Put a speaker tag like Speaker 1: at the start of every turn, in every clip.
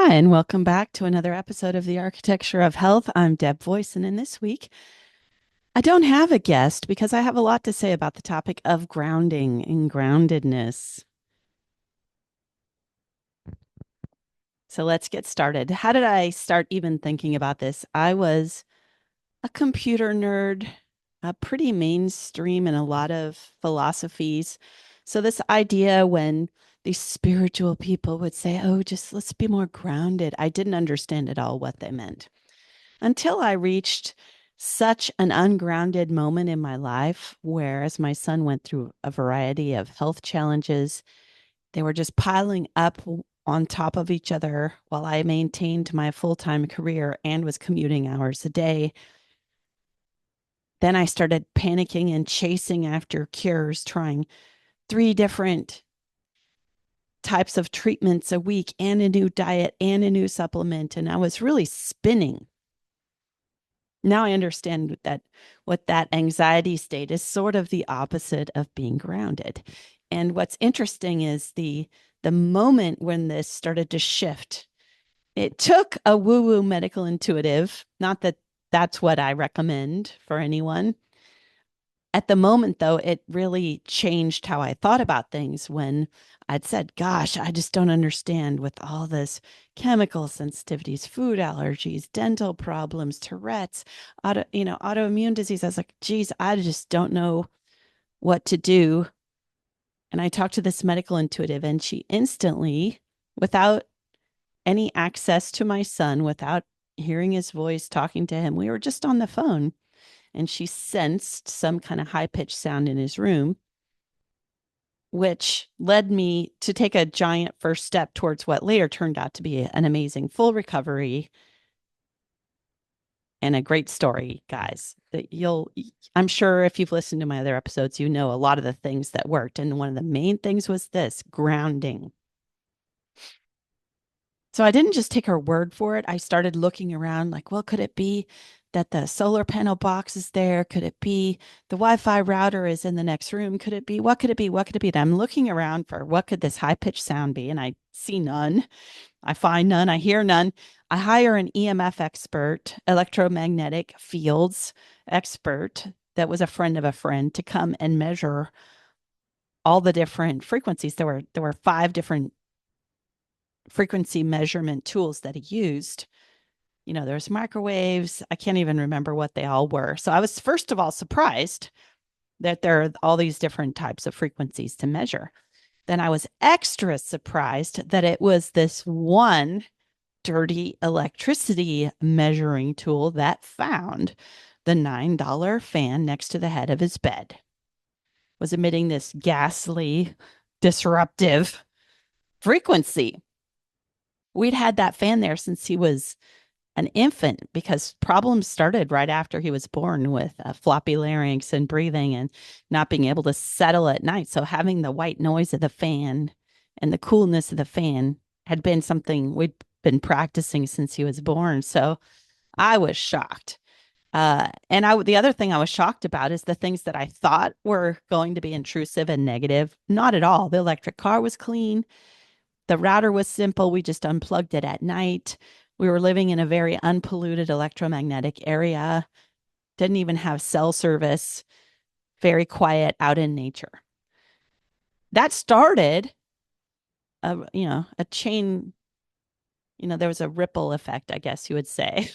Speaker 1: Hi, and welcome back to another episode of The Architecture of Health. I'm Deb Voisin, and this week I don't have a guest because I have a lot to say about the topic of grounding and groundedness. So let's get started. How did I start even thinking about this? I was a computer nerd, pretty mainstream in a lot of philosophies. So, this idea when these spiritual people would say, oh, just let's be more grounded, I didn't understand at all what they meant until I reached such an ungrounded moment in my life where, as my son went through a variety of health challenges, they were just piling up on top of each other while I maintained my full time career and was commuting hours a day. Then I started panicking and chasing after cures, trying 3 different types of treatments a week and a new diet and a new supplement. And I was really spinning. Now I understand that what that anxiety state is sort of the opposite of being grounded. And what's interesting is the moment when this started to shift. It took a woo-woo medical intuitive, not that that's what I recommend for anyone. At the moment, though, it really changed how I thought about things when I'd said, gosh, I just don't understand with all this chemical sensitivities, food allergies, dental problems, Tourette's, autoimmune disease. I was like, geez, I just don't know what to do. And I talked to this medical intuitive, and she instantly, without any access to my son, without hearing his voice, talking to him, we were just on the phone, and she sensed some kind of high pitched sound in his room, which led me to take a giant first step towards what later turned out to be an amazing full recovery and a great story, guys. That I'm sure if you've listened to my other episodes, you know a lot of the things that worked. And one of the main things was this grounding. So I didn't just take her word for it. I started looking around like, well, could it be that the solar panel box is there? Could it be the Wi-Fi router is in the next room? Could it be? What could it be? What could it be? And I'm looking around for what could this high-pitched sound be? And I see none. I find none. I hear none. I hire an EMF expert, electromagnetic fields expert that was a friend of a friend to come and measure all the different frequencies. There were 5 different frequency measurement tools that he used. There's microwaves. I can't even remember what they all were. So I was, first of all, surprised that there are all these different types of frequencies to measure. Then I was extra surprised that it was this one dirty electricity measuring tool that found the $9 fan next to the head of his bed was emitting this ghastly, disruptive frequency. We'd had that fan there since he was an infant because problems started right after he was born with a floppy larynx and breathing and not being able to settle at night. So having the white noise of the fan and the coolness of the fan had been something we'd been practicing since he was born. So I was shocked. The other thing I was shocked about is the things that I thought were going to be intrusive and negative. Not at all. The electric car was clean. The router was simple. We just unplugged it at night. We were living in a very unpolluted electromagnetic area, didn't even have cell service, very quiet out in nature. That started a chain, there was a ripple effect, I guess you would say,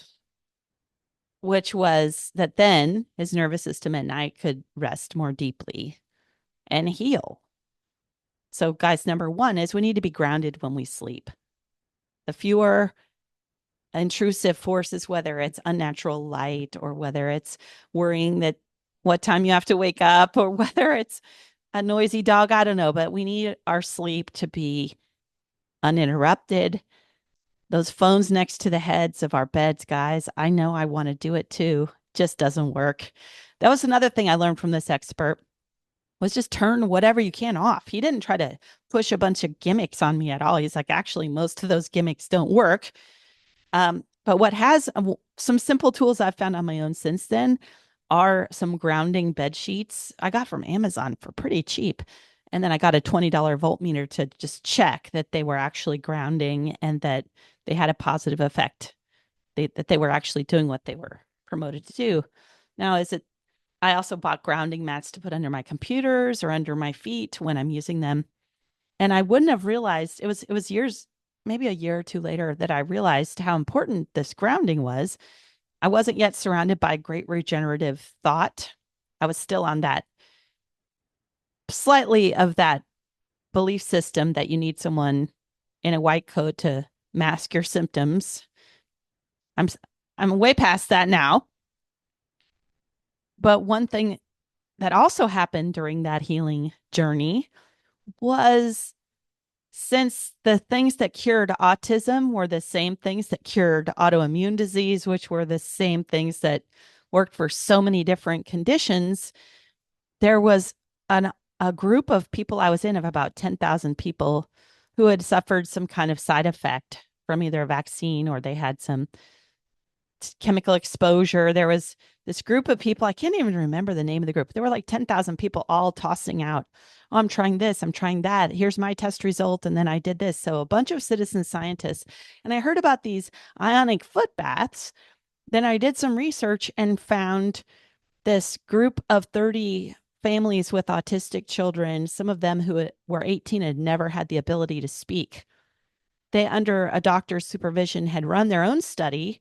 Speaker 1: which was that then his nervous system at night could rest more deeply and heal. So, guys, number one is we need to be grounded when we sleep. The fewer intrusive forces, whether it's unnatural light or whether it's worrying that what time you have to wake up or whether it's a noisy dog, I don't know, but we need our sleep to be uninterrupted. Those phones next to the heads of our beds, guys, I know I want to do it too. Just doesn't work. That was another thing I learned from this expert was just turn whatever you can off. He didn't try to push a bunch of gimmicks on me at all. He's like, actually, most of those gimmicks don't work. But what has some simple tools I've found on my own since then are some grounding bed sheets I got from Amazon for pretty cheap. And then I got a $20 voltmeter to just check that they were actually grounding and that they had a positive effect, that they were actually doing what they were promoted to do. Now, I also bought grounding mats to put under my computers or under my feet when I'm using them. And I wouldn't have realized it was years, maybe a year or two later, that I realized how important this grounding was. I wasn't yet surrounded by great regenerative thought. I was still on that slightly of that belief system that you need someone in a white coat to mask your symptoms. I'm I'm way past that now. But one thing that also happened during that healing journey was, since the things that cured autism were the same things that cured autoimmune disease, which were the same things that worked for so many different conditions, there was a group of people I was in of about 10,000 people who had suffered some kind of side effect from either a vaccine or they had some chemical exposure. There was this group of people, I can't even remember the name of the group. There were like 10,000 people all tossing out, oh, I'm trying this, I'm trying that. Here's my test result. And then I did this. So a bunch of citizen scientists. And I heard about these ionic foot baths. Then I did some research and found this group of 30 families with autistic children, some of them who were 18 had never had the ability to speak. They, under a doctor's supervision, had run their own study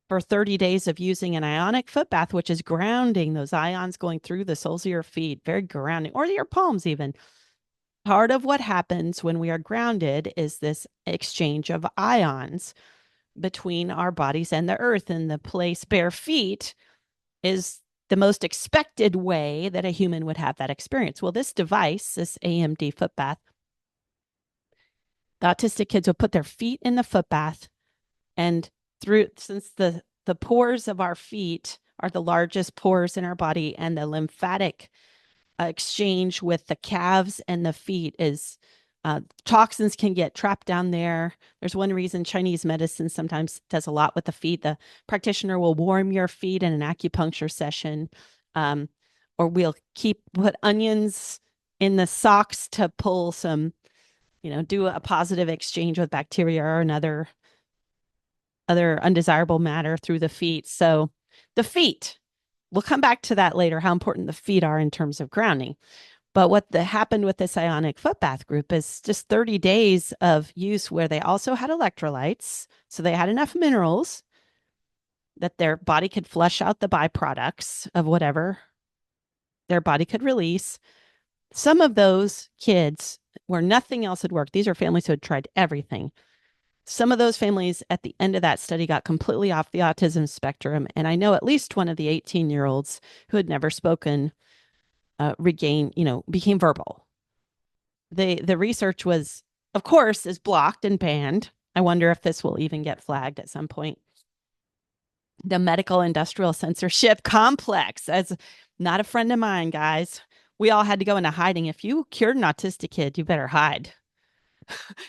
Speaker 1: for 30 days of using an ionic foot bath, which is grounding, those ions going through the soles of your feet, very grounding, or your palms even. Part of what happens when we are grounded is this exchange of ions between our bodies and the earth. And the place bare feet is the most expected way that a human would have that experience. Well, this device, this AMD foot bath, the autistic kids will put their feet in the foot bath, and since the pores of our feet are the largest pores in our body, and the lymphatic exchange with the calves and the feet is toxins can get trapped down there. There's one reason Chinese medicine sometimes does a lot with the feet. The practitioner will warm your feet in an acupuncture session, or we'll put onions in the socks to pull some, do a positive exchange with bacteria or another other undesirable matter through the feet. So the feet, we'll come back to that later, how important the feet are in terms of grounding. But what happened with this ionic foot bath group is just 30 days of use where they also had electrolytes. So they had enough minerals that their body could flush out the byproducts of whatever their body could release. Some of those kids, where nothing else had worked, these are families who had tried everything. Some of those families at the end of that study got completely off the autism spectrum. And I know at least one of the 18-year-olds who had never spoken became verbal. The research was, of course, is blocked and banned. I wonder if this will even get flagged at some point. The medical industrial censorship complex, as not a friend of mine, guys. We all had to go into hiding. If you cured an autistic kid, you better hide.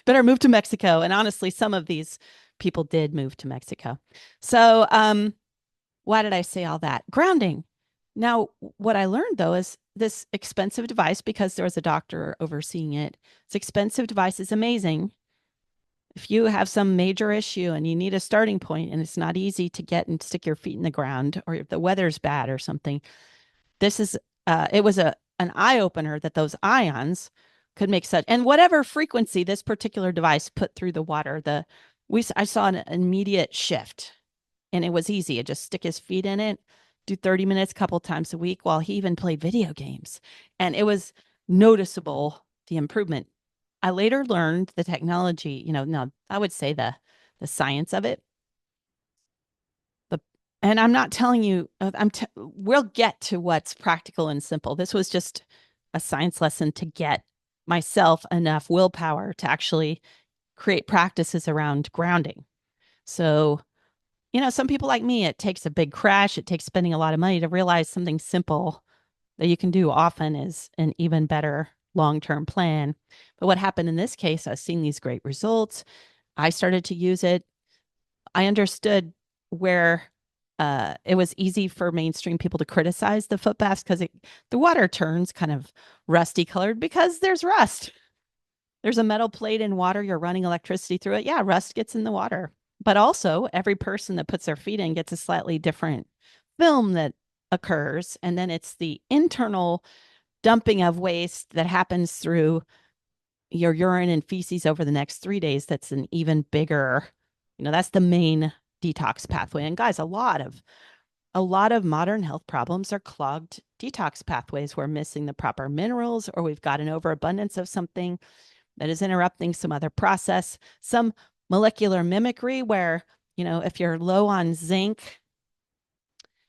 Speaker 1: Better move to Mexico. And honestly, some of these people did move to Mexico. So why did I say all that? Grounding. Now, what I learned, though, is this expensive device, because there was a doctor overseeing it, this expensive device is amazing. If you have some major issue and you need a starting point and it's not easy to get and stick your feet in the ground, or if the weather's bad or something, it was an eye opener that those ions could make such, and whatever frequency this particular device put through the water, I saw an immediate shift, and it was easy. I'd just stick his feet in it, do 30 minutes a couple times a week, while he even played video games. And it was noticeable, the improvement. I later learned the technology, no, I would say the science of it. And I'm not telling you, we'll get to what's practical and simple. This was just a science lesson to get myself enough willpower to actually create practices around grounding. So, some people like me, it takes a big crash. It takes spending a lot of money to realize something simple that you can do often is an even better long-term plan. But what happened in this case, I was seeing these great results. I started to use it. I understood where it was easy for mainstream people to criticize the foot baths because the water turns kind of rusty colored because there's rust. There's a metal plate in water. You're running electricity through it. Yeah, rust gets in the water. But also, every person that puts their feet in gets a slightly different film that occurs. And then it's the internal dumping of waste that happens through your urine and feces over the next 3 days. That's an even bigger, that's the main detox pathway. And guys, a lot of modern health problems are clogged detox pathways. We're missing the proper minerals, or we've got an overabundance of something that is interrupting some other process, some molecular mimicry where, if you're low on zinc,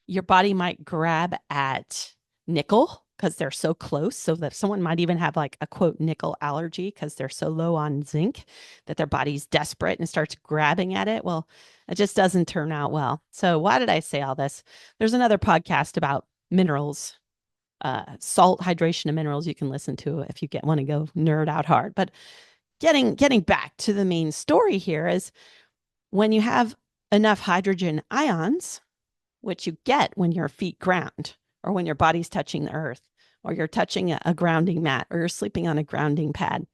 Speaker 1: your body might grab at nickel because they're so close. So that someone might even have like a quote nickel allergy because they're so low on zinc that their body's desperate and starts grabbing at it. Well, it just doesn't turn out well. So why did I say all this? There's another podcast about minerals, salt, hydration, and minerals you can listen to if you want to go nerd out hard. But getting back to the main story here is when you have enough hydrogen ions, which you get when your feet ground or when your body's touching the earth or you're touching a grounding mat or you're sleeping on a grounding pad.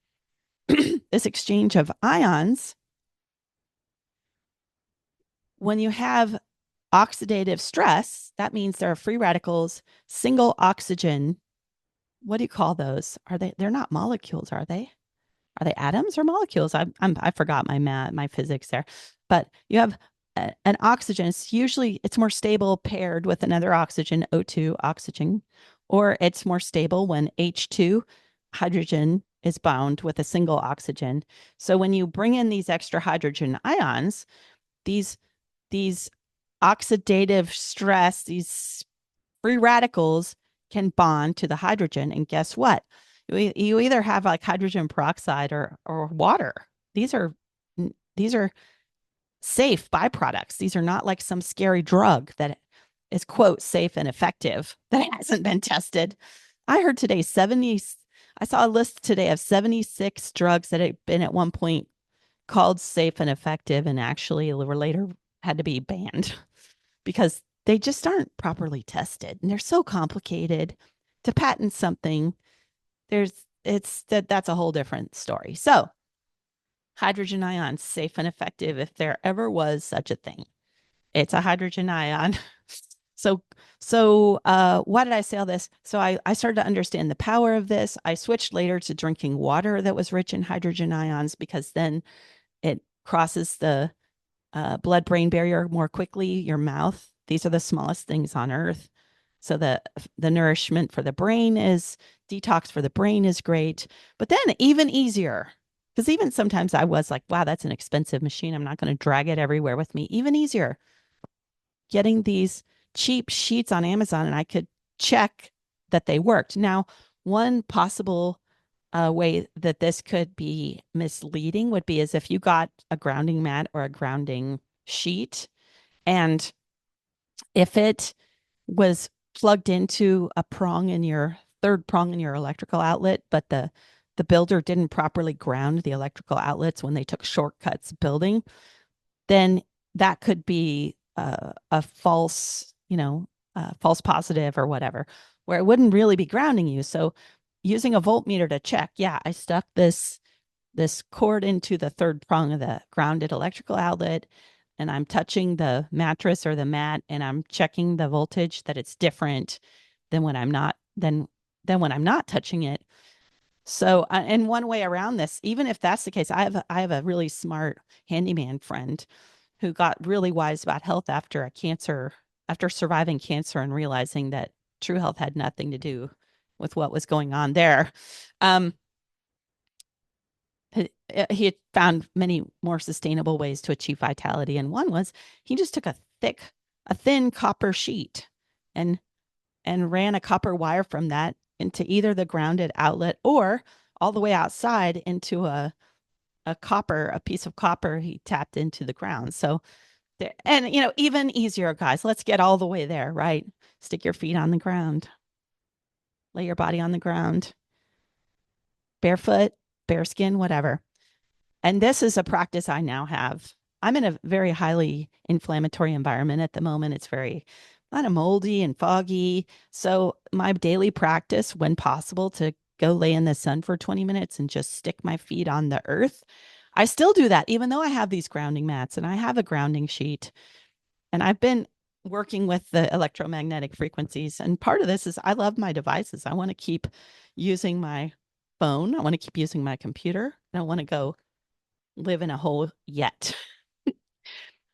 Speaker 1: This exchange of ions, when you have oxidative stress, that means there are free radicals, single oxygen. What do you call those? They're not molecules, are they? Are they atoms or molecules? I forgot my physics there. But you have an oxygen. It's more stable paired with another oxygen, O2 oxygen, or it's more stable when H2 hydrogen is bound with a single oxygen. So when you bring in these extra hydrogen ions, these oxidative stress, these free radicals can bond to the hydrogen, and guess what? You either have like hydrogen peroxide or water. These are safe byproducts. These are not like some scary drug that is quote safe and effective that hasn't been tested. I heard today I saw a list today of 76 drugs that had been at one point called safe and effective and actually were later had to be banned because they just aren't properly tested and they're so complicated to patent something. That's a whole different story. So hydrogen ions, safe and effective if there ever was such a thing. It's a hydrogen ion. So why did I say all this? So I started to understand the power of this. I switched later to drinking water that was rich in hydrogen ions because then it crosses the blood-brain barrier more quickly. Your mouth, these are the smallest things on earth. So the nourishment for the brain is detox for the brain is great. But then even easier, because even sometimes I was like, wow, that's an expensive machine. I'm not going to drag it everywhere with me. Even easier, getting these cheap sheets on Amazon and I could check that they worked. Now, one possible way that this could be misleading would be as if you got a grounding mat or a grounding sheet, and if it was plugged into a prong in your third prong in your electrical outlet, but the builder didn't properly ground the electrical outlets when they took shortcuts building, then that could be a false, false positive or whatever, where it wouldn't really be grounding you. So using a voltmeter to check, yeah, I stuck this cord into the third prong of the grounded electrical outlet and I'm touching the mattress or the mat and I'm checking the voltage that it's different than when when I'm not touching it. So, and one way around this, even if that's the case, I have a really smart handyman friend who got really wise about health after surviving cancer and realizing that true health had nothing to do with what was going on there. Um, he had found many more sustainable ways to achieve vitality, and one was he just took a thin copper sheet and ran a copper wire from that into either the grounded outlet or all the way outside into a piece of copper he tapped into the ground. So and even easier, guys, let's get all the way there, right? Stick your feet on the ground, lay your body on the ground, barefoot, bare skin, whatever. And this is a practice I now have I'm in a very highly inflammatory environment at the moment. It's very kind of moldy and foggy. So my daily practice, when possible, to go lay in the sun for 20 minutes and just stick my feet on the earth. I still do that, even though I have these grounding mats and I have a grounding sheet. And I've been working with the electromagnetic frequencies. And part of this is I love my devices. I want to keep using my phone. I want to keep using my computer. I don't want to go live in a hole yet.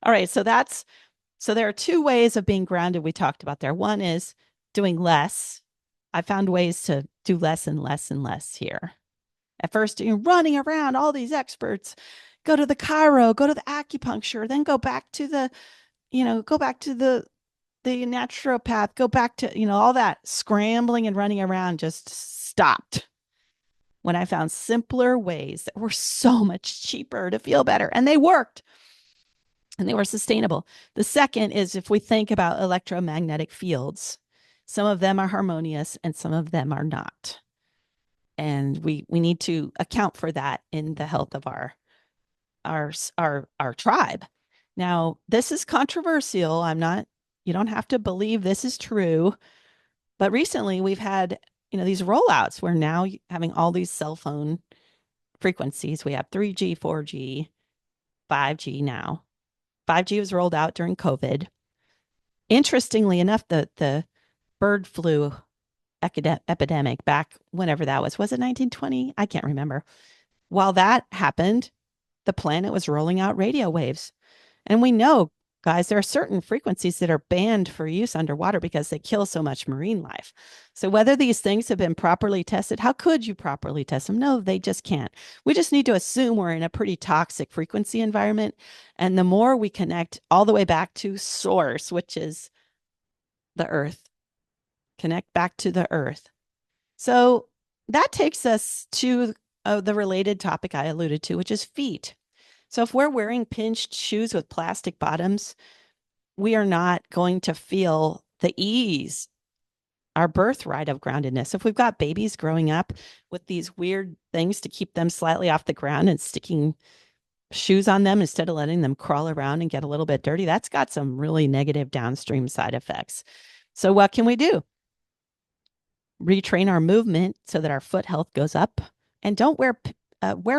Speaker 1: All right. So there are two ways of being grounded we talked about there. One is doing less. I found ways to do less and less and less here. At first, you're running around, all these experts, go to the chiro, go to the acupuncture, then go back to the, go back to the naturopath, go back to, all that scrambling and running around just stopped when I found simpler ways that were so much cheaper to feel better. And they worked and they were sustainable. The second is if we think about electromagnetic fields, some of them are harmonious and some of them are not. And we need to account for that in the health of our tribe. Now, this is controversial. You don't have to believe this is true. But recently we've had, these rollouts where now having all these cell phone frequencies. We have 3G, 4G, 5G now. 5G was rolled out during COVID. Interestingly enough, the bird flu epidemic back whenever that was it 1920? I can't remember. While that happened, the planet was rolling out radio waves. And we know, guys, there are certain frequencies that are banned for use underwater because they kill so much marine life. So whether these things have been properly tested, how could you properly test them? No, they just can't. We just need to assume we're in a pretty toxic frequency environment. And the more we connect all the way back to source, which is the earth, connect back to the earth. So that takes us to the related topic I alluded to, which is feet. So if we're wearing pinched shoes with plastic bottoms, we are not going to feel the ease, our birthright of groundedness. If we've got babies growing up with these weird things to keep them slightly off the ground and sticking shoes on them instead of letting them crawl around and get a little bit dirty, that's got some really negative downstream side effects. So what can we do? Retrain our movement so that our foot health goes up, and don't wear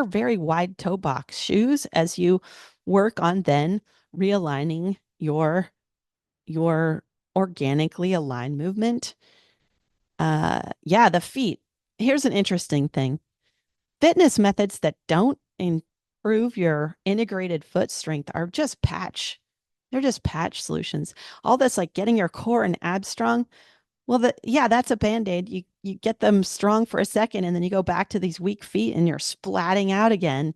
Speaker 1: very wide toe box shoes as you work on then realigning your organically aligned movement. The feet. Here's an interesting thing. Fitness methods that don't improve your integrated foot strength are just patch. They're just patch solutions. All this like getting your core and abs strong. Well, that's a Band-Aid. You get them strong for a second and then you go back to these weak feet and you're splatting out again.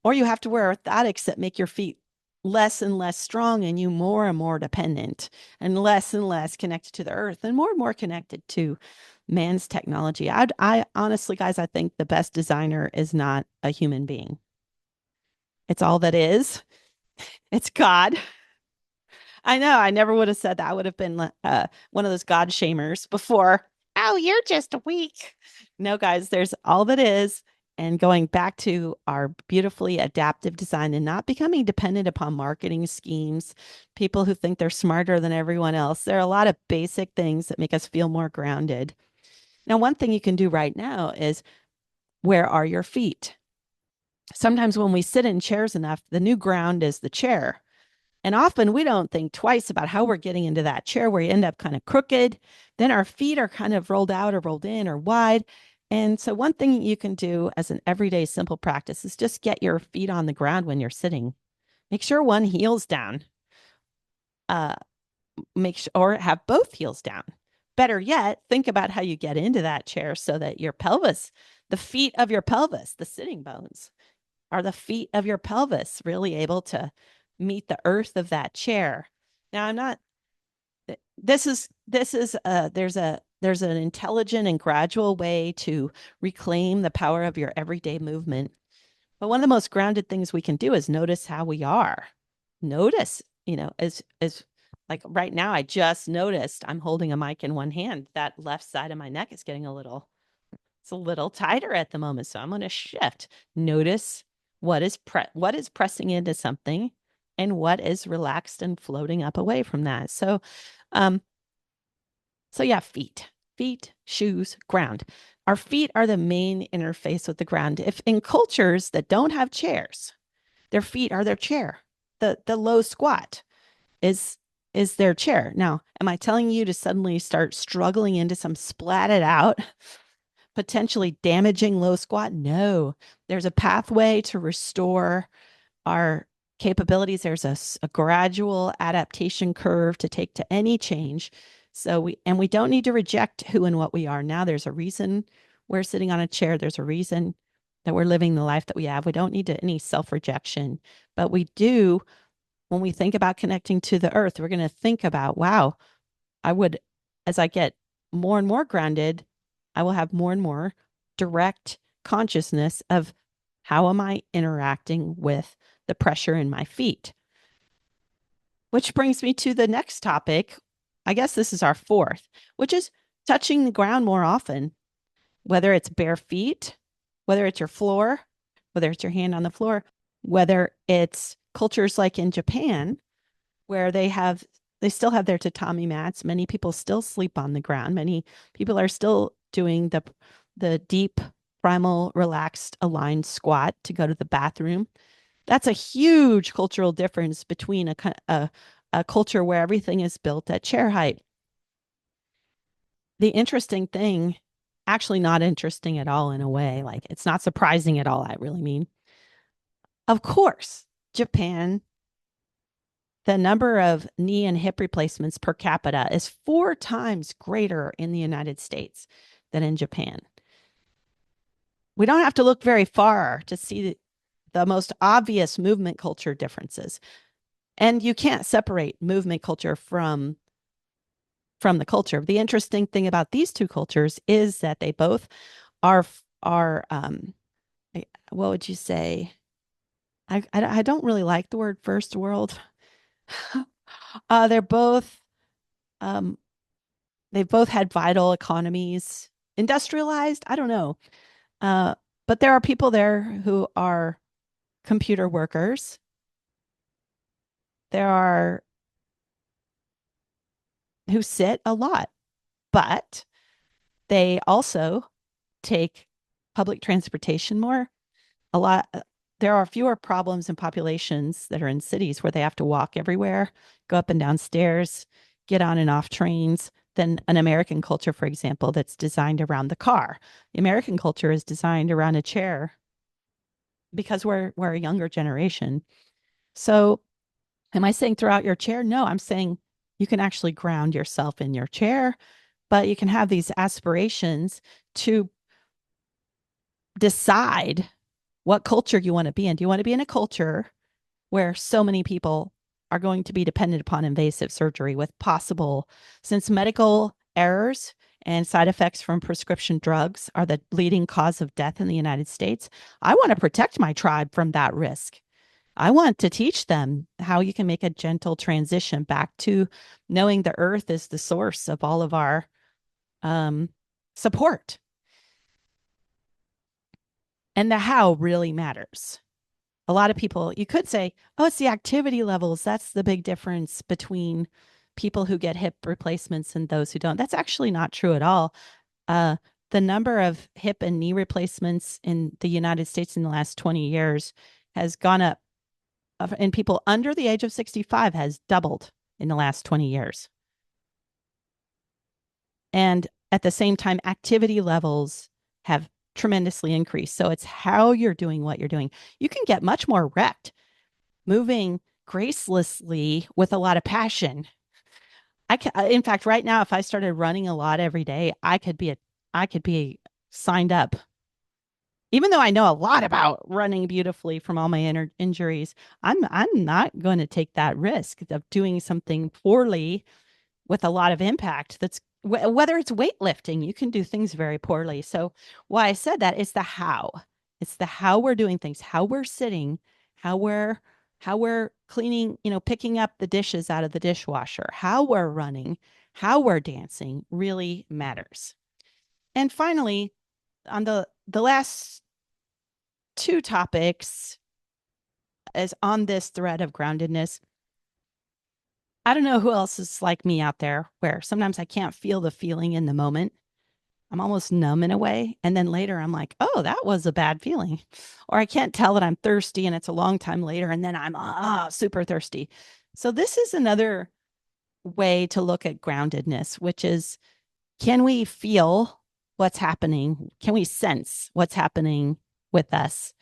Speaker 1: Or you have to wear orthotics that make your feet less and less strong and you more and more dependent and less connected to the earth and more connected to man's technology. I honestly, guys, I think the best designer is not a human being. It's all that is. It's God. I know. I never would have said that. I would have been one of those God shamers before. Oh, you're just weak. No, guys, there's all that is. And going back to our beautifully adaptive design and not becoming dependent upon marketing schemes, people who think they're smarter than everyone else. There are a lot of basic things that make us feel more grounded. Now, one thing you can do right now is, where are your feet? Sometimes when we sit in chairs enough, the new ground is the chair. And often we don't think twice about how we're getting into that chair where you end up kind of crooked. Then our feet are kind of rolled out or rolled in or wide. And so one thing you can do as an everyday simple practice is just get your feet on the ground when you're sitting. Make sure one heel's down. Or have both heels down. Better yet, think about how you get into that chair so that your pelvis, the feet of your pelvis, the sitting bones, are the feet of your pelvis really able to meet the earth of that chair. Now, I'm not, there's an intelligent and gradual way to reclaim the power of your everyday movement. But one of the most grounded things we can do is notice how we are. Notice, as like right now, I just noticed I'm holding a mic in one hand. That left side of my neck is getting it's a little tighter at the moment. So I'm going to shift. Notice what is pressing into something and what is relaxed and floating up away from that. Um, so yeah, feet, shoes, ground. Our feet are the main interface with the ground. If in cultures that don't have chairs, their feet are their chair. The low squat is is their chair. Now, am I telling you to suddenly start struggling into some splatted out, potentially damaging low squat? No. There's a pathway to restore our capabilities. There's a gradual adaptation curve to take to any change. So we don't need to reject who and what we are. Now there's a reason we're sitting on a chair. There's a reason that we're living the life that we have. We don't need any self-rejection, but we do when we think about connecting to the earth, we're going to think about, wow, I would, as I get more and more grounded, I will have more and more direct consciousness of how am I interacting with the pressure in my feet? Which brings me to the next topic. I guess this is our fourth, which is touching the ground more often, whether it's bare feet, whether it's your floor, whether it's your hand on the floor, whether it's cultures like in Japan, where they still have their tatami mats. Many people still sleep on the ground. Many people are still doing the deep, primal, relaxed, aligned squat to go to the bathroom. That's a huge cultural difference between a culture where everything is built at chair height. The interesting thing, actually not interesting at all in a way, like it's not surprising at all, I really mean. Of course, Japan, the number of knee and hip replacements per capita is 4 times greater in the United States than in Japan. We don't have to look very far to see the most obvious movement culture differences. And you can't separate movement culture from the culture. The interesting thing about these two cultures is that they both are what would you say? I don't really like the word first world. They're both um, they've both had vital economies, industrialized. I don't know, uh, but there are people there who are computer workers. There are who sit a lot, but they also take public transportation more. A lot. There are fewer problems in populations that are in cities where they have to walk everywhere, go up and down stairs, get on and off trains than an American culture, for example, that's designed around the car. The American culture is designed around a chair because we're a younger generation. So, am I saying throw out your chair? No, I'm saying you can actually ground yourself in your chair, but you can have these aspirations to decide what culture you want to be in. Do you want to be in a culture where so many people are going to be dependent upon invasive surgery with possible, since medical errors and side effects from prescription drugs are the leading cause of death in the United States? I want to protect my tribe from that risk. I want to teach them how you can make a gentle transition back to knowing the earth is the source of all of our um, support. And the how really matters. A lot of people, you could say, oh, it's the activity levels. That's the big difference between people who get hip replacements and those who don't. That's actually not true at all. Uh, the number of hip and knee replacements in the United States in the last 20 years has gone up, and people under the age of 65 has doubled in the last 20 years. And at the same time, activity levels have tremendously increased. So it's how you're doing what you're doing. You can get much more wrecked moving gracelessly with a lot of passion. In fact, right now, if I started running a lot every day, I could be signed up. Even though I know a lot about running beautifully from all my injuries, I'm not going to take that risk of doing something poorly with a lot of impact. That's whether it's weightlifting, you can do things very poorly. So why I said that is the how. It's the how we're doing things, how we're sitting, how we're cleaning, picking up the dishes out of the dishwasher, how we're running, how we're dancing really matters. And finally, on the last two topics, as on this thread of groundedness, I don't know who else is like me out there where sometimes I can't feel the feeling in the moment. I'm almost numb in a way. And then later I'm like, oh, that was a bad feeling. Or I can't tell that I'm thirsty and it's a long time later. And then I'm super thirsty. So this is another way to look at groundedness, which is, can we feel what's happening? Can we sense what's happening with us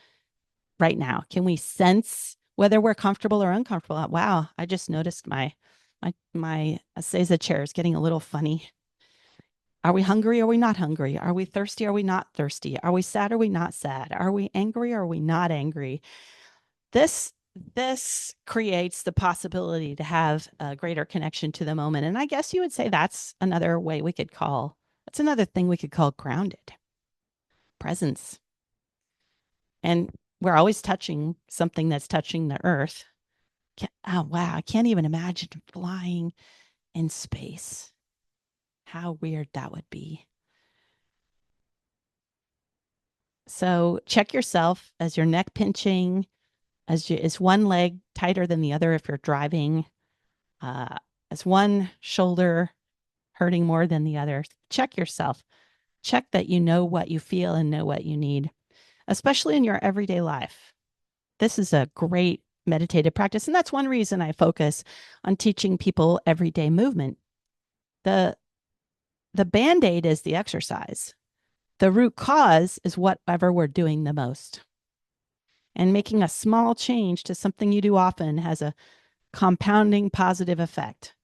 Speaker 1: right now? Can we sense whether we're comfortable or uncomfortable? Wow, I just noticed my Seiza chair is getting a little funny. Are we hungry? Are we not hungry? Are we thirsty? Are we not thirsty? Are we sad? Are we not sad? Are we angry? Or are we not angry? This creates the possibility to have a greater connection to the moment. And I guess you would say that's another way we could call, that's another thing we could call grounded presence. And we're always touching something that's touching the earth. Oh, wow. I can't even imagine flying in space. How weird that would be. So check yourself as your neck pinching, is one leg tighter than the other if you're driving, as one shoulder hurting more than the other. Check yourself. Check that you know what you feel and know what you need, especially in your everyday life. This is a great meditative practice. And that's one reason I focus on teaching people everyday movement. The Band-Aid is the exercise. The root cause is whatever we're doing the most. And making a small change to something you do often has a compounding positive effect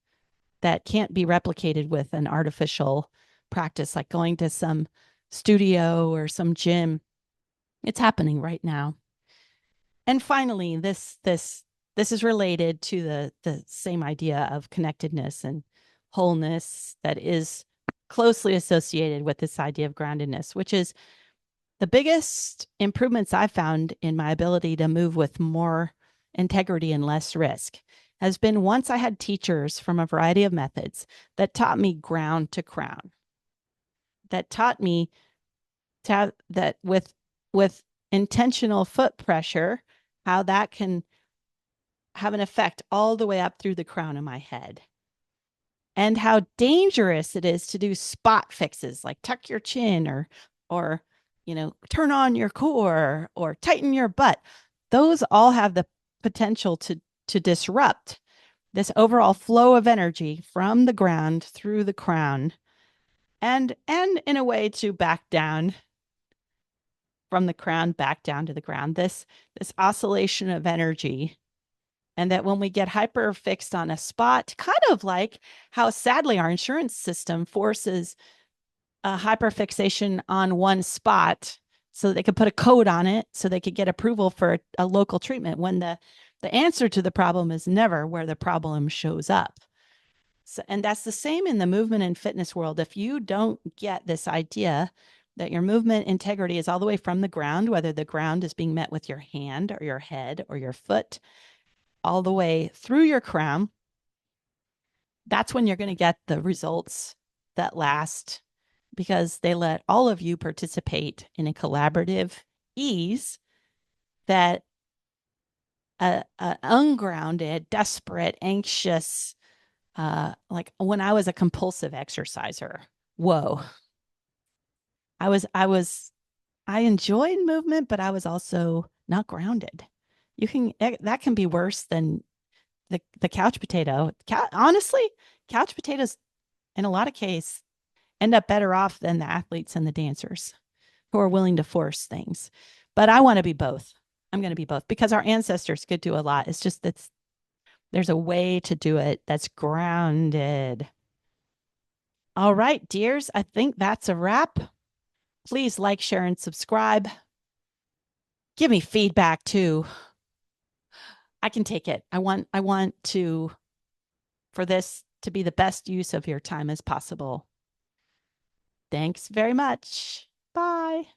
Speaker 1: that can't be replicated with an artificial practice like going to some studio or some gym. It's happening right now. And finally, this is related to the same idea of connectedness and wholeness that is closely associated with this idea of groundedness, which is the biggest improvements I've found in my ability to move with more integrity and less risk has been once I had teachers from a variety of methods that taught me ground to crown, that taught me that with intentional foot pressure, how that can have an effect all the way up through the crown of my head. And how dangerous it is to do spot fixes like tuck your chin or turn on your core or tighten your butt. Those all have the potential to disrupt this overall flow of energy from the ground through the crown and in a way to back down from the crown back down to the ground. This oscillation of energy. And that when we get hyper fixed on a spot, kind of like how sadly our insurance system forces a hyperfixation on one spot so they could put a code on it so they could get approval for a local treatment when the answer to the problem is never where the problem shows up. So, and that's the same in the movement and fitness world. If you don't get this idea that your movement integrity is all the way from the ground, whether the ground is being met with your hand or your head or your foot, all the way through your crown, that's when you're going to get the results that last, because they let all of you participate in a collaborative ease that a ungrounded, desperate, anxious, like when I was a compulsive exerciser, whoa, I enjoyed movement, but I was also not grounded. That can be worse than the couch potato. Honestly, couch potatoes in a lot of cases end up better off than the athletes and the dancers who are willing to force things. But I want to be both. I'm going to be both because our ancestors could do a lot. It's just that there's a way to do it that's grounded. All right, dears, I think that's a wrap. Please like, share, and subscribe. Give me feedback too. I can take it. I want for this to be the best use of your time as possible. Thanks very much. Bye.